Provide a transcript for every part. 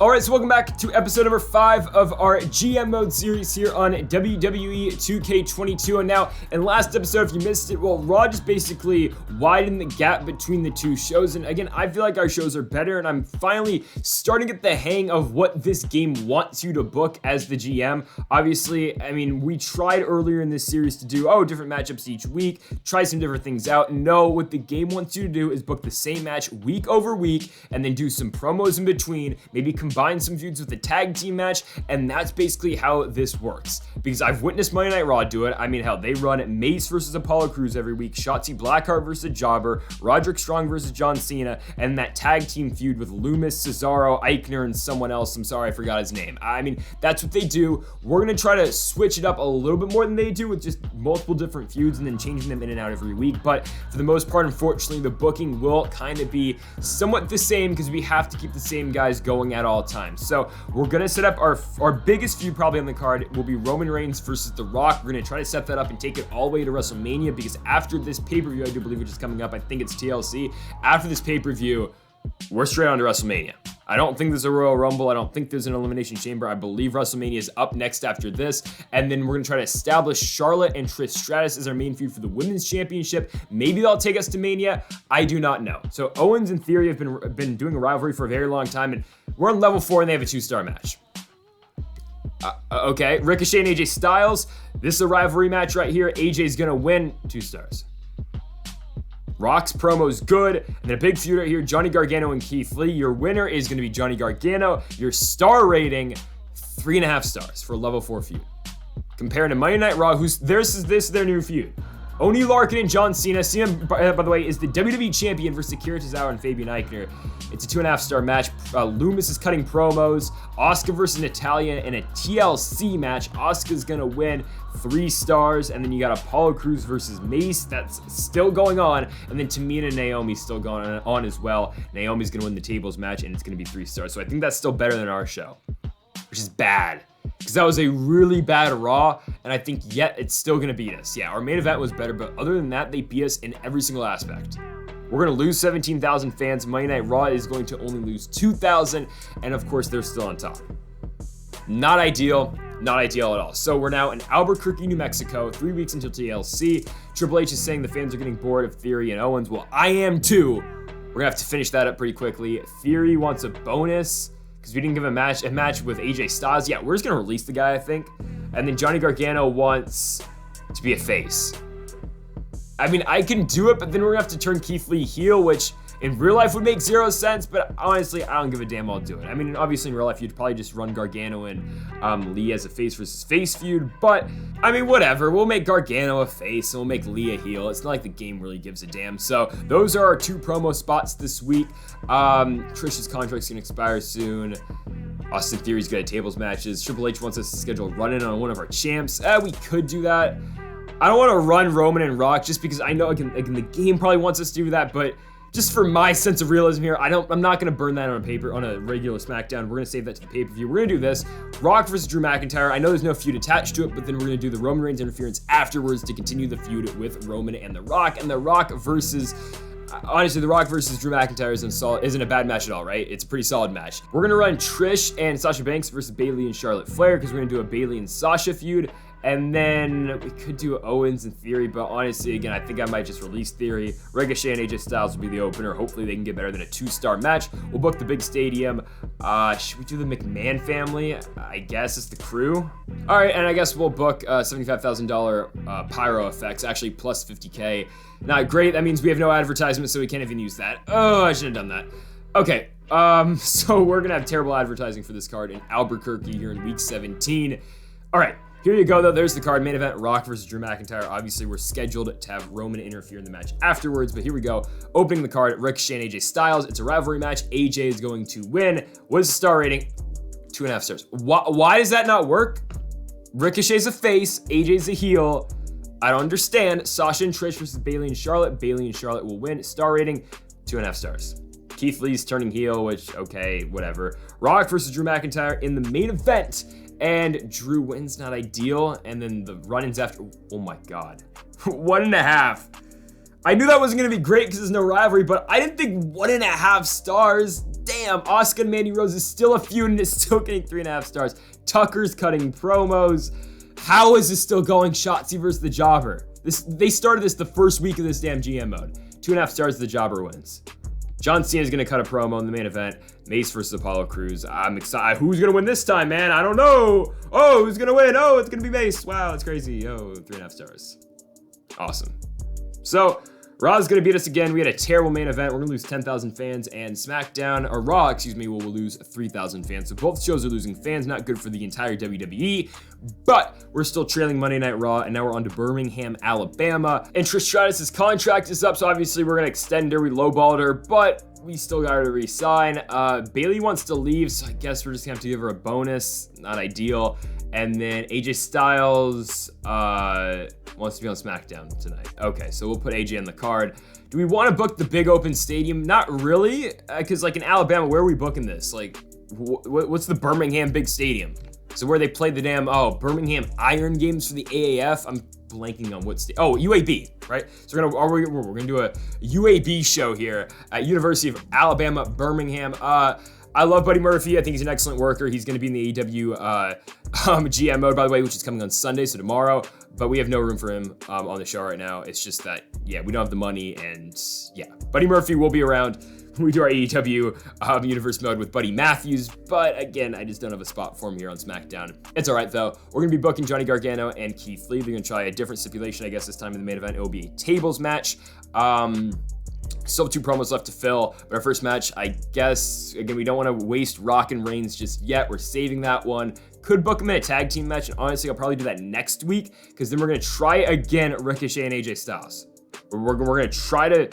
Alright, so welcome back to episode number 5 of our GM mode series here on WWE 2K22. And now, in last episode, if you missed it, well, Raw just basically widened the gap between the two shows. And again, I feel like our shows are better, and I'm finally starting to get the hang of what this game wants you to book as the GM. Obviously, I mean, we tried earlier in this series to do, different matchups each week, try some different things out. No, what the game wants you to do is book the same match week over week, and then do some promos in between, maybe combine some feuds with the tag team match, and that's basically how this works. Because I've witnessed Monday Night Raw do it. I mean, hell, they run Mace versus Apollo Crews every week, Shotzi Blackheart versus Jobber, Roderick Strong versus John Cena, and that tag team feud with Loomis, Cesaro, Eichner, and someone else. I'm sorry, I forgot his name. I mean, that's what they do. We're gonna try to switch it up a little bit more than they do with just multiple different feuds and then changing them in and out every week. But for the most part, unfortunately, the booking will kind of be somewhat the same because we have to keep the same guys going at all times. So we're gonna set up our biggest feud probably on the card will be Roman Reigns versus The Rock. We're gonna try to set that up and take it all the way to WrestleMania, because after this pay-per-view, I do believe, which is coming up, I think it's TLC, after this pay-per-view, we're straight on to WrestleMania. I don't think there's a Royal Rumble. I don't think there's an Elimination Chamber. I believe WrestleMania is up next after this. And then we're going to try to establish Charlotte and Trish Stratus as our main feud for the Women's Championship. Maybe they'll take us to Mania. I do not know. So Owens and Theory have been doing a rivalry for a very long time, and we're on level 4 and they have a 2-star match. Okay, Ricochet and Aj Styles. This is a rivalry match right here. AJ's going to win, 2 stars. Rock's promo's good, and then a big feud right here, Johnny Gargano and Keith Lee. Your winner is going to be Johnny Gargano. Your star rating, 3.5 stars for a level 4 feud. Comparing to Monday Night Raw, this is their new feud. Oni Larkin and John Cena. Cena, by the way, is the WWE Champion versus Akira Tozawa and Fabian Eichner. It's a 2.5-star match. Loomis is cutting promos. Asuka versus Natalya in a TLC match. Asuka's gonna win, 3 stars. And then you got Apollo Crews versus Mace. That's still going on. And then Tamina and Naomi still going on as well. Naomi's gonna win the tables match, and it's gonna be 3 stars. So I think that's still better than our show, which is bad, because that was a really bad Raw, and I think yet it's still gonna beat us. Yeah, our main event was better, but other than that, they beat us in every single aspect. We're gonna lose 17,000 fans. Monday Night Raw is going to only lose 2,000, and of course, they're still on top. Not ideal at all. So we're now in Albuquerque, New Mexico, 3 weeks until TLC. Triple H is saying the fans are getting bored of Theory and Owens. Well, I am too. We're gonna have to finish that up pretty quickly. Theory wants a bonus, because we didn't give a match with AJ Styles. Yeah, we're just gonna release the guy, I think. And then Johnny Gargano wants to be a face. I mean, I can do it, but then we're gonna have to turn Keith Lee heel, which in real life would make 0 sense, but honestly, I don't give a damn, I'll do it. I mean, obviously in real life, you'd probably just run Gargano and Lee as a face versus face feud, but I mean, whatever. We'll make Gargano a face, and we'll make Lee a heel. It's not like the game really gives a damn. So those are our 2 promo spots this week. Trish's contract's gonna expire soon. Austin Theory's got tables matches. Triple H wants us to schedule a run-in on one of our champs. We could do that. I don't want to run Roman and Rock just because I know again, the game probably wants us to do that, but just for my sense of realism here, I'm not gonna burn that on a regular Smackdown. We're gonna save that to the pay-per-view. We're gonna do this. Rock versus Drew McIntyre. I know there's no feud attached to it, but then we're gonna do the Roman Reigns interference afterwards to continue the feud with Roman and The Rock. And The Rock versus honestly, The Rock versus Drew McIntyre isn't a bad match at all, right? It's a pretty solid match. We're gonna run Trish and Sasha Banks versus Bayley and Charlotte Flair, because we're gonna do a Bayley and Sasha feud. And then we could do Owens and Theory, but honestly, again, I think I might just release Theory. Ricochet and AJ Styles will be the opener. Hopefully they can get better than a 2-star match. We'll book the big stadium. Should we do the McMahon family? I guess it's the crew. All right, and I guess we'll book $75,000 pyro effects, actually plus 50K. Not great, that means we have no advertisement, so we can't even use that. Oh, I should have done that. Okay, so we're gonna have terrible advertising for this card in Albuquerque here in week 17. All right. Here you go, though. There's the card. Main event, Rock versus Drew McIntyre. Obviously, we're scheduled to have Roman interfere in the match afterwards, but here we go. Opening the card, Ricochet and AJ Styles. It's a rivalry match. AJ is going to win. What is the star rating? 2.5 stars. Why does that not work? Ricochet's a face. AJ's a heel. I don't understand. Sasha and Trish versus Bayley and Charlotte. Bayley and Charlotte will win. Star rating, 2.5 stars. Keith Lee's turning heel, which, okay, whatever. Rock versus Drew McIntyre in the main event. And Drew wins, not ideal. And then the run-ins after, oh my God. 1.5. I knew that wasn't going to be great because there's no rivalry, but I didn't think 1.5 stars. Damn, Asuka and Mandy Rose is still a feud and is still getting 3.5 stars. Tucker's cutting promos. How is this still going? Shotzi versus the Jobber. They started this the first week of this damn GM mode. 2.5 stars, the Jobber wins. John Cena's going to cut a promo in the main event. Mace versus Apollo Crews. I'm excited. Who's going to win this time, man? I don't know. Oh, who's going to win? Oh, it's going to be Mace. Wow, it's crazy. Oh, 3.5 stars. Awesome. So, Raw's going to beat us again. We had a terrible main event. We're going to lose 10,000 fans. And SmackDown, or Raw, excuse me, will lose 3,000 fans. So both shows are losing fans. Not good for the entire WWE. But we're still trailing Monday Night Raw. And now we're on to Birmingham, Alabama. And Trish Stratus's contract is up. So obviously we're going to extend her. We lowballed her. But we still got her to re-sign. Bayley wants to leave. So I guess we're just going to have to give her a bonus. Not ideal. And then AJ Styles wants to be on SmackDown tonight. Okay, so we'll put AJ on the card. Do we want to book the big open stadium? Not really, because like in Alabama, where are we booking this? Like, what's the Birmingham big stadium? So where they played the damn, Birmingham Iron Games for the AAF? I'm blanking on what state. Oh, UAB, right? So we're gonna do a UAB show here at University of Alabama, Birmingham. I love Buddy Murphy. I think he's an excellent worker. He's going to be in the AEW GM mode, by the way, which is coming on Sunday, so tomorrow. But we have no room for him on the show right now. It's just that, yeah, we don't have the money. And yeah, Buddy Murphy will be around when we do our AEW Universe mode with Buddy Matthews. But again, I just don't have a spot for him here on SmackDown. It's all right, though. We're going to be booking Johnny Gargano and Keith Lee. They're going to try a different stipulation, I guess, this time in the main event. It will be a tables match. Still have 2 promos left to fill, but our first match, I guess, again, we don't want to waste Rock and Reigns just yet. We're saving that one. Could book them in a tag team match, and honestly, I'll probably do that next week, because then we're going to try again Ricochet and AJ Styles. We're going to try to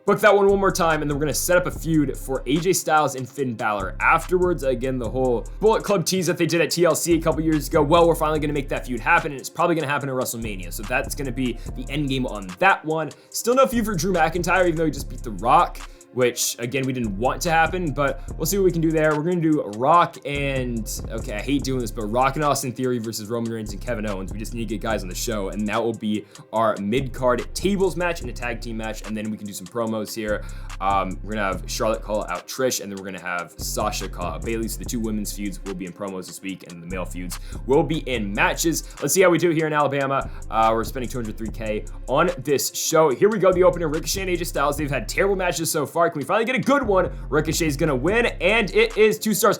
book that one more time, and then we're going to set up a feud for AJ Styles and Finn Balor. Afterwards, again, the whole Bullet Club tease that they did at TLC a couple years ago, well, we're finally going to make that feud happen, and it's probably going to happen at WrestleMania. So that's going to be the end game on that one. Still no feud for Drew McIntyre, even though he just beat The Rock, which, again, we didn't want to happen, but we'll see what we can do there. We're going to do Rock and, okay, I hate doing this, but Rock and Austin Theory versus Roman Reigns and Kevin Owens. We just need to get guys on the show, and that will be our mid-card tables match and a tag team match, and then we can do some promos here. We're going to have Charlotte call out Trish, and then we're going to have Sasha call out Bayley. So the 2 women's feuds will be in promos this week, and the male feuds will be in matches. Let's see how we do here in Alabama. We're spending $203K on this show. Here we go, the opener, Ricochet and AJ Styles. They've had terrible matches so far. Can we finally get a good one? Ricochet's gonna win, and it is 2 stars.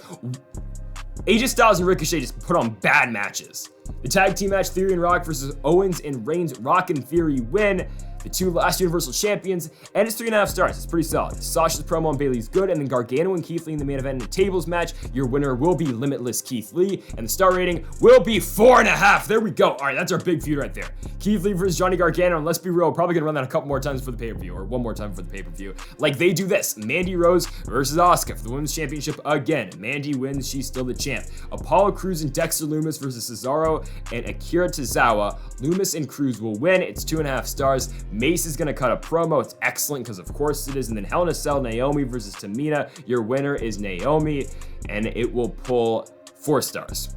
AJ Styles and Ricochet just put on bad matches. The tag team match, Theory and Rock versus Owens and Reigns. Rock and Theory win. The 2 last Universal Champions, and it's 3.5 stars. It's pretty solid. Sasha's promo on Bayley's good, and then Gargano and Keith Lee in the main event in a tables match. Your winner will be Limitless Keith Lee, and the star rating will be 4.5. There we go. All right, that's our big feud right there. Keith Lee versus Johnny Gargano, and let's be real, probably gonna run that a couple more times for the pay-per-view, or one more time for the pay-per-view. Like they do this. Mandy Rose versus Asuka for the Women's Championship again. Mandy wins, she's still the champ. Apollo Crews and Dexter Lumis versus Cesaro and Akira Tozawa. Lumis and Crews will win. It's 2.5 stars. Mace is gonna cut a promo. It's excellent because of course it is. And then Hell in a Cell, Naomi versus Tamina. Your winner is Naomi, and it will pull 4 stars.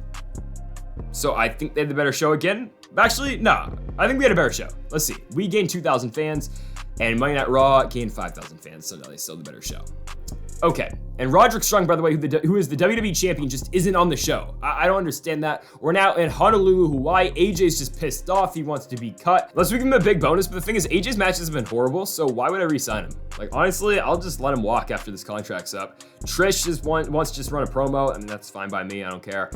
So I think they had the better show again. Actually, no, I think we had a better show. Let's see. We gained 2,000 fans, and Monday Night Raw gained 5,000 fans. So no, they still had the better show. Okay, and Roderick Strong, by the way, who is the WWE champion, just isn't on the show. I don't understand that. We're now in Honolulu, Hawaii. AJ's just pissed off. He wants to be cut. Let's give him a big bonus, but the thing is, AJ's matches have been horrible, so why would I re-sign him? Like, honestly, I'll just let him walk after this contract's up. Trish just wants to just run a promo, and that's fine by me. I don't care.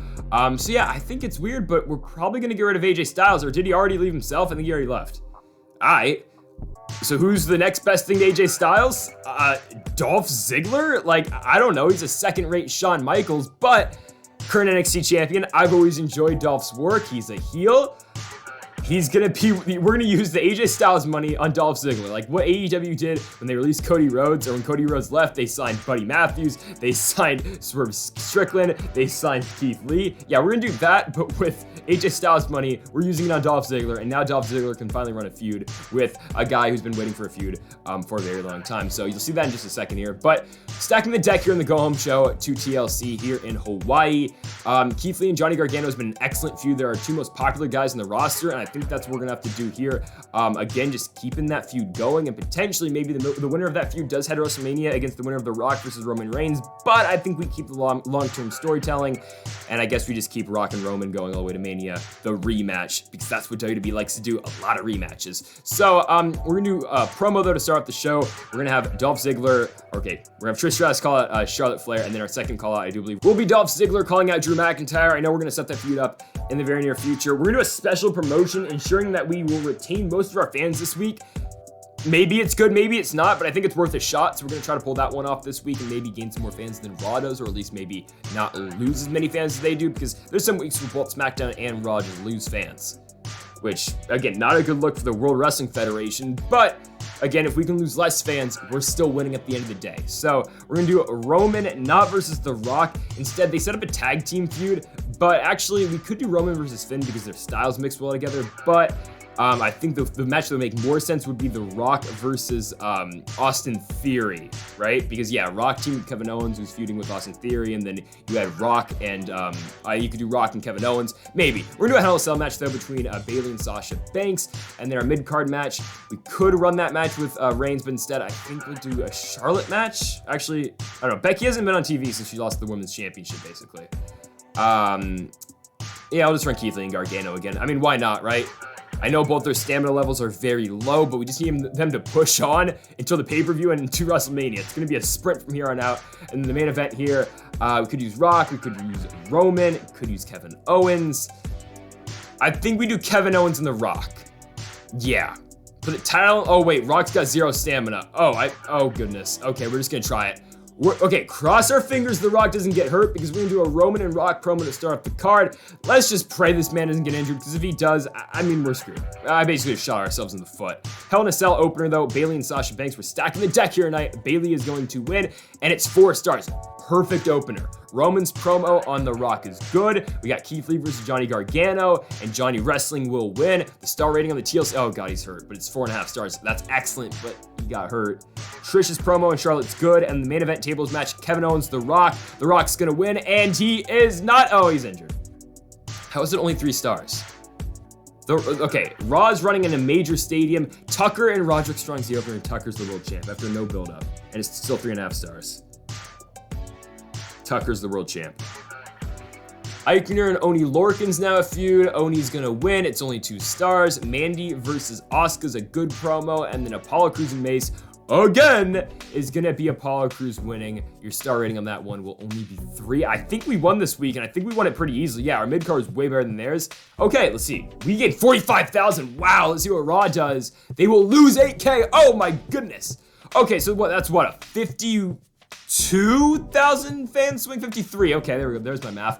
So yeah, I think it's weird, but we're probably going to get rid of AJ Styles, or did he already leave himself? I think he already left. All right. So who's the next best thing to AJ Styles? Dolph Ziggler? Like, I don't know. He's a second-rate Shawn Michaels, but current NXT champion. I've always enjoyed Dolph's work. He's a heel. We're gonna use the AJ Styles money on Dolph Ziggler. Like what AEW did when they released Cody Rhodes, or when Cody Rhodes left, they signed Buddy Matthews, they signed Swerve Strickland, they signed Keith Lee. Yeah, we're gonna do that, but with AJ Styles money, we're using it on Dolph Ziggler, and now Dolph Ziggler can finally run a feud with a guy who's been waiting for a feud for a very long time. So you'll see that in just a second here. But stacking the deck here in the Go Home Show to TLC here in Hawaii. Keith Lee and Johnny Gargano has been an excellent feud. They're our 2 most popular guys in the roster, and I think think that's what we're gonna have to do here. Again, just keeping that feud going, and potentially maybe the winner of that feud does head to WrestleMania against the winner of The Rock versus Roman Reigns, but I think we keep the long-term storytelling, and I guess we just keep Rock and Roman going all the way to Mania, the rematch, because that's what WWE likes to do, a lot of rematches. So we're gonna do a promo though to start off the show. We're gonna have Dolph Ziggler, okay, we're gonna have Trish Stratus call out Charlotte Flair, and then our second call out, I do believe, will be Dolph Ziggler calling out Drew McIntyre. I know we're gonna set that feud up in the very near future. We're gonna do a special promotion ensuring that we will retain most of our fans this week. Maybe it's good, maybe it's not, but I think it's worth a shot. So we're gonna try to pull that one off this week and maybe gain some more fans than Raw does, or at least maybe not lose as many fans as they do, because there's some weeks where both SmackDown and Raw just lose fans, which again, not a good look for the World Wrestling Federation, but again, if we can lose less fans, we're still winning at the end of the day. So we're gonna do Roman not versus The Rock. Instead, they set up a tag team feud, but actually we could do Roman versus Finn because their styles mix well together, but I think the match that would make more sense would be The Rock versus Austin Theory, right? Because yeah, Rock teamed with Kevin Owens, who's feuding with Austin Theory, and then you had Rock and you could do Rock and Kevin Owens. Maybe we're gonna do a Hell in a Cell match though between Bayley and Sasha Banks, and then our mid card match. We could run that match with Reigns, but instead I think we'll do a Charlotte match. Actually, I don't know. Becky hasn't been on TV since she lost the Women's Championship, basically. Yeah, I'll just run Keith Lee and Gargano again. I mean, why not, right? I know both their stamina levels are very low, but we just need them to push on until the pay-per-view and into WrestleMania. It's going to be a sprint from here on out. And the main event here, we could use Rock, we could use Roman, we could use Kevin Owens. I think we do Kevin Owens and The Rock. Yeah. For the title, oh wait, Rock's got 0 stamina. Oh goodness. Okay, we're just going to try it. Okay, cross our fingers The Rock doesn't get hurt, because we're gonna do a Roman and Rock promo to start off the card. Let's just pray this man doesn't get injured, because if he does, I mean, we're screwed. I basically shot ourselves in the foot. Hell in a Cell opener though, Bayley and Sasha Banks were stacking the deck here tonight. Bayley is going to win, and it's 4 stars. Perfect opener. Roman's promo on The Rock is good. We got Keith Lee versus Johnny Gargano, and Johnny Wrestling will win. The star rating on the TLC, oh god, he's hurt, but it's 4.5 stars. That's excellent, but he got hurt. Trish's promo and Charlotte's good, and the main event tables match, Kevin Owens, The Rock. The Rock's gonna win, and he is not, oh, he's injured. How is it only 3 stars? Okay, Raw's running in a major stadium. Tucker and Roderick Strong's the opener, and Tucker's the world champ after no build-up, and it's still 3.5 stars. Tucker's the world champ. Eichner and Oni Lorcan's now a feud. Oni's gonna win. It's only 2 stars. Mandy versus Asuka's a good promo, and then Apollo Crews and Mace again is gonna be Apollo Crews winning. Your star rating on that one will only be 3. I think we won this week, and I think we won it pretty easily. Yeah, our mid card is way better than theirs. Okay, let's see. We get 45,000. Wow, let's see what Raw does. They will lose 8K. Oh my goodness. Okay, so what? That's what, a 52,000 fan swing? 53. Okay, there we go. There's my math.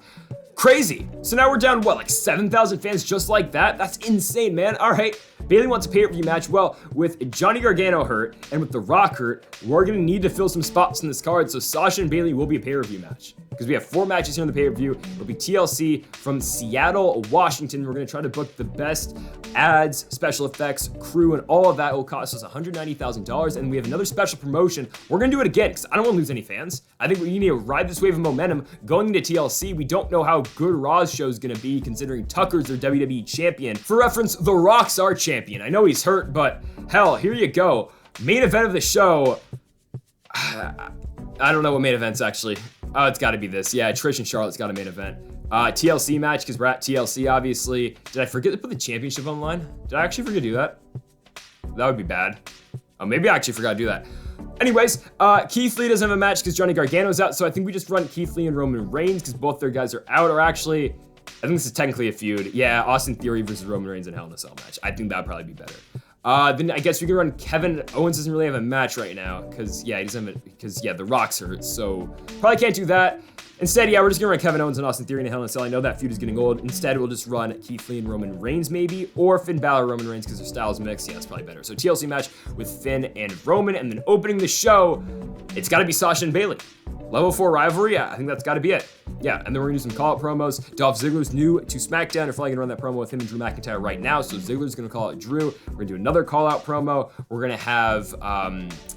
Crazy. So now we're down, what, like 7,000 fans just like that? That's insane, man. All right. Bayley wants a pay-per-view match. Well, with Johnny Gargano hurt and with The Rock hurt, we're going to need to fill some spots in this card. So Sasha and Bayley will be a pay-per-view match, because we have 4 matches here in the pay-per-view. It'll be TLC from Seattle, Washington. We're going to try to book the best ads, special effects, crew, and all of that. It will cost us $190,000. And we have another special promotion. We're going to do it again, because I don't want to lose any fans. I think we need to ride this wave of momentum going into TLC. We don't know how good Raw's show is going to be, considering Tucker's their WWE champion. For reference, The Rock's our champion. I know he's hurt, but hell, here you go. Main event of the show. I don't know what main event's actually. Oh, it's got to be this. Yeah, Trish and Charlotte's got a main event. TLC match, because we're at TLC, obviously. Did I forget to put the championship online? Did I actually forget to do that? That would be bad. Oh, maybe I actually forgot to do that. Anyways, Keith Lee doesn't have a match because Johnny Gargano's out, so I think we just run Keith Lee and Roman Reigns because both their guys are out, or actually, I think this is technically a feud. Yeah, Austin Theory versus Roman Reigns in Hell in a Cell match. I think that would probably be better. Then I guess we can run Kevin Owens. Doesn't really have a match right now because, yeah, he doesn't have it because, yeah, The Rock's hurt, so probably can't do that. Instead, yeah, we're just gonna run Kevin Owens and Austin Theory in Hell in a Cell. I know that feud is getting old. Instead, we'll just run Keith Lee and Roman Reigns maybe, or Finn Balor, Roman Reigns, because their styles mix. Yeah, that's probably better. So TLC match with Finn and Roman, and then opening the show, it's gotta be Sasha and Bayley. Level 4 rivalry, yeah, I think that's gotta be it. Yeah, and then we're gonna do some call-out promos. Dolph Ziggler's new to SmackDown. We're probably gonna run that promo with him and Drew McIntyre right now. So Ziggler's gonna call out Drew. We're gonna do another call-out promo. We're gonna have,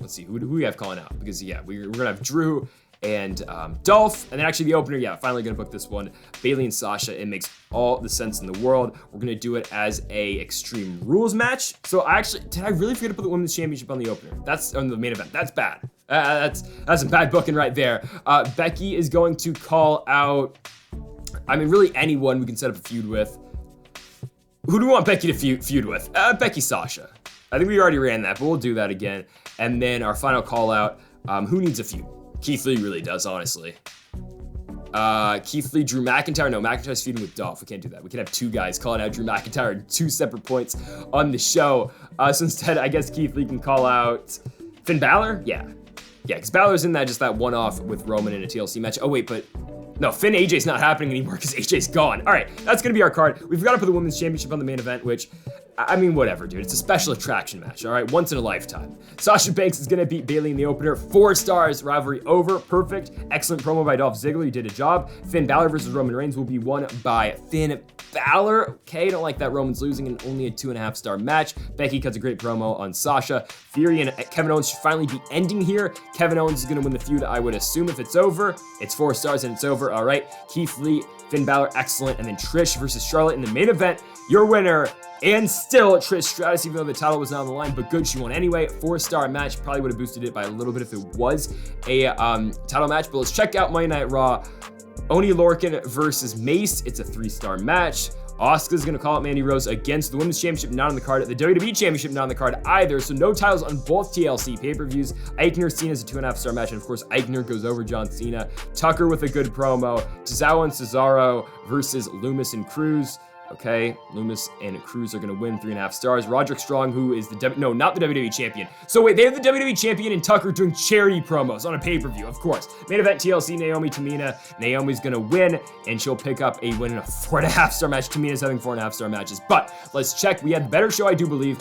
let's see, who do we have calling out? Because yeah, we're gonna have Drew and Dolph. And then actually the opener, yeah, finally gonna book this one, Bayley and Sasha. It makes all the sense in the world. We're gonna do it as a Extreme Rules match. So did I really forget to put the Women's Championship on the opener? That's on the main event. That's bad. That's some bad booking right there. Becky is going to call out, I mean, really anyone we can set up a feud with. Who do we want Becky to feud with? Becky Sasha. I think we already ran that, but we'll do that again. And then our final call out, who needs a feud? Keith Lee really does, honestly. Keith Lee, Drew McIntyre. No, McIntyre's feuding with Dolph. We can't do that. We can have two guys calling out Drew McIntyre at 2 separate points on the show. So instead, I guess Keith Lee can call out Finn Balor? Yeah, because Balor's in just that one-off with Roman in a TLC match. Oh, wait, but no, Finn AJ's not happening anymore because AJ's gone. All right, that's going to be our card. We've got to put the Women's Championship on the main event, which, I mean, whatever, dude. It's a special attraction match, all right? Once in a lifetime. Sasha Banks is going to beat Bayley in the opener. 4 stars, rivalry over. Perfect. Excellent promo by Dolph Ziggler. He did a job. Finn Balor versus Roman Reigns will be won by Finn Balor. Okay, don't like that Roman's losing in only a 2.5-star match. Becky cuts a great promo on Sasha. Theory and Kevin Owens should finally be ending here. Kevin Owens is going to win the feud, I would assume, if it's over. It's 4 stars and it's over. All right. Keith Lee, Finn Balor, excellent. And then Trish versus Charlotte in the main event. Your winner, and still Trish Stratus, even though the title was not on the line, but good, she won anyway. 4-star match. Probably would have boosted it by a little bit if it was a title match. But let's check out Monday Night Raw. Oni Lorcan versus Mace. It's a 3-star match. Asuka's going to call out Mandy Rose against the Women's Championship, not on the card. The WWE Championship, not on the card either. So no titles on both TLC pay-per-views. Eichner Cena's a 2.5-star match. And of course, Eichner goes over John Cena. Tucker with a good promo. Tozawa and Cesaro versus Loomis and Cruz. Okay, Loomis and Cruz are going to win 3.5 stars. Roderick Strong, who is not the WWE champion. So wait, they have the WWE champion and Tucker doing charity promos on a pay-per-view, of course. Main event TLC, Naomi Tamina. Naomi's going to win, and she'll pick up a win in a 4.5-star match. Tamina's having 4.5-star matches. But let's check. We had the better show, I do believe.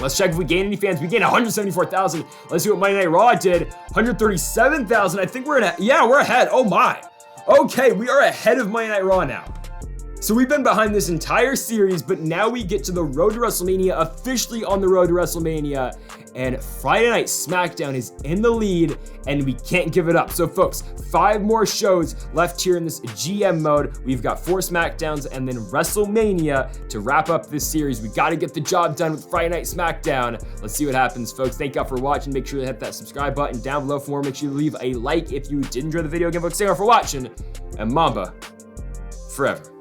Let's check if we gain any fans. We gained 174,000. Let's see what Monday Night Raw did. 137,000. I think we're we're ahead. Oh my. Okay, we are ahead of Monday Night Raw now. So we've been behind this entire series, but now we get to the road to WrestleMania, officially on the road to WrestleMania, and Friday Night Smackdown is in the lead, and we can't give it up. So folks, 5 more shows left here in this GM mode. We've got 4 Smackdowns and then WrestleMania to wrap up this series. We got to get the job done with Friday Night Smackdown. Let's see what happens, folks. Thank y'all for watching. Make sure to hit that subscribe button down below for more. Make sure you leave a like if you did enjoy the video. Again, folks, thank y'all for watching, and Mamba forever.